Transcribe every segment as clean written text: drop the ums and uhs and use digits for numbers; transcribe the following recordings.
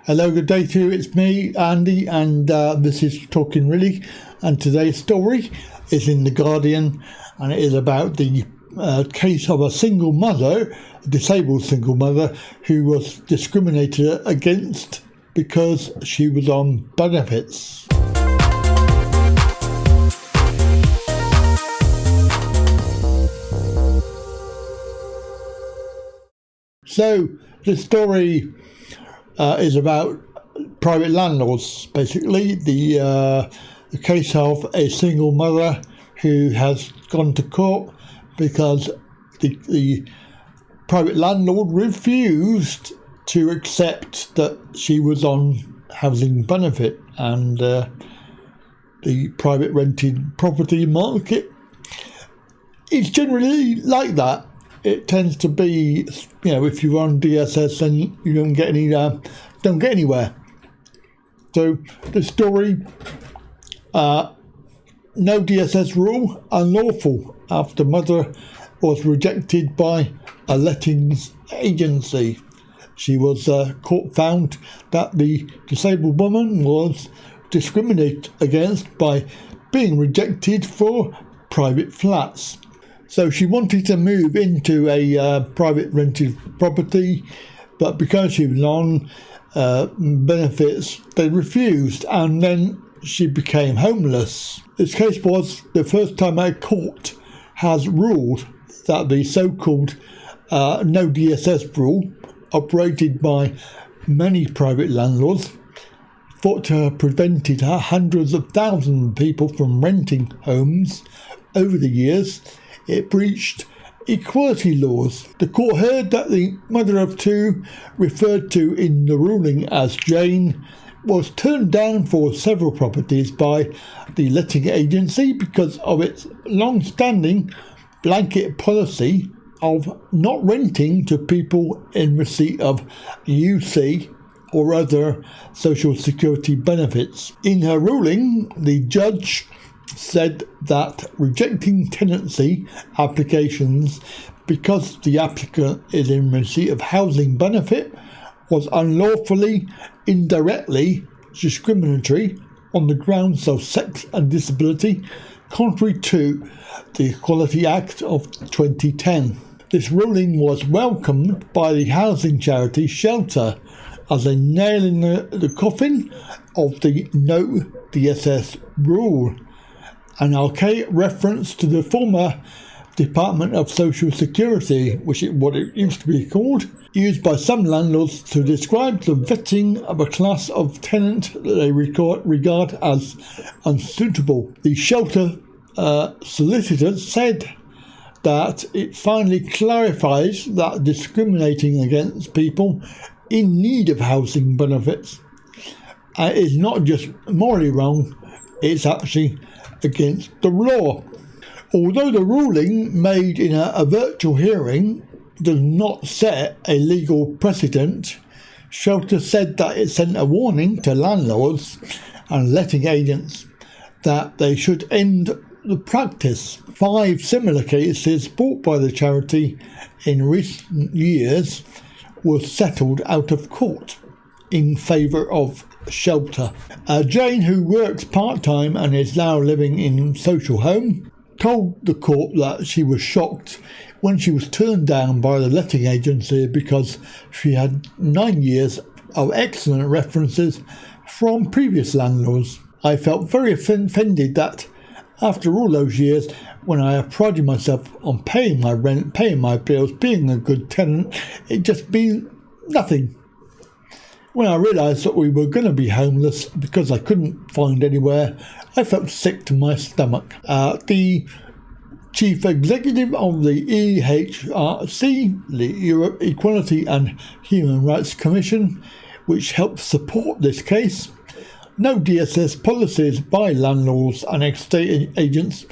Hello, good day to you. It's me, Andy, and this is Talkin really. And today's story is in The Guardian, and it is about the case of a single mother, a disabled single mother, who was discriminated against because she was on benefits. So this story is about private landlords, basically. The case of a single mother who has gone to court because the private landlord refused to accept that she was on housing benefit, and the private rented property market is generally like that. It tends to be, if you're on DSS, then you don't get anywhere. So the story, no DSS rule, unlawful after mother was rejected by a lettings agency. She was court found that the disabled woman was discriminated against by being rejected for private flats. So she wanted to move into a private rented property, but because she was on benefits, they refused, and then she became homeless. This case was the first time a court has ruled that the so-called no DSS rule, operated by many private landlords, thought to have prevented hundreds of thousands of people from renting homes over the years. It breached equality laws. The court heard that the mother of two, referred to in the ruling as Jane, was turned down for several properties by the letting agency because of its long-standing blanket policy of not renting to people in receipt of UC or other social security benefits. In her ruling, the judge said that rejecting tenancy applications because the applicant is in receipt of housing benefit was unlawfully, indirectly discriminatory on the grounds of sex and disability, contrary to the Equality Act of 2010. This ruling was welcomed by the housing charity Shelter as a nail in the coffin of the no DSS rule, an archaic reference to the former Department of Social Security, which is what it used to be called, used by some landlords to describe the vetting of a class of tenant that they regard as unsuitable. The Shelter solicitor said that it finally clarifies that discriminating against people in need of housing benefits is not just morally wrong, it's actually against the law. Although the ruling made in a virtual hearing does not set a legal precedent, Shelter said that it sent a warning to landlords and letting agents that they should end the practice. 5 similar cases brought by the charity in recent years were settled out of court in favour of Shelter. Jane, who works part-time and is now living in social home, told the court that she was shocked when she was turned down by the letting agency because she had 9 years of excellent references from previous landlords. I felt very offended that after all those years, when I have prided myself on paying my rent, paying my bills, being a good tenant, it just been nothing. When I realised that we were going to be homeless because I couldn't find anywhere, I felt sick to my stomach. The chief executive of the EHRC, the Europe Equality and Human Rights Commission, which helps support this case, no DSS policies by landlords and estate agents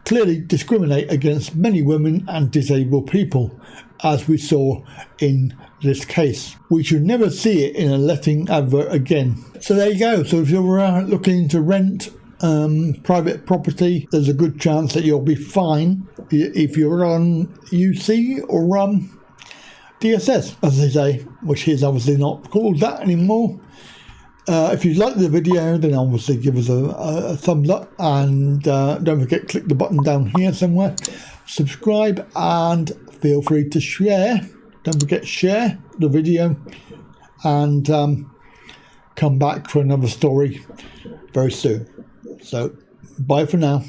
clearly discriminate against many women and disabled people, as we saw in this case. We should never see it in a letting advert again. So there you go. So if you're looking to rent private property, there's a good chance that you'll be fine if you're on UC or DSS, as they say, which is obviously not called that anymore. If you like the video, then obviously give us a thumbs up, and don't forget, click the button down here somewhere, subscribe, and feel free to share. Don't forget, share the video, and come back for another story very soon. So bye for now.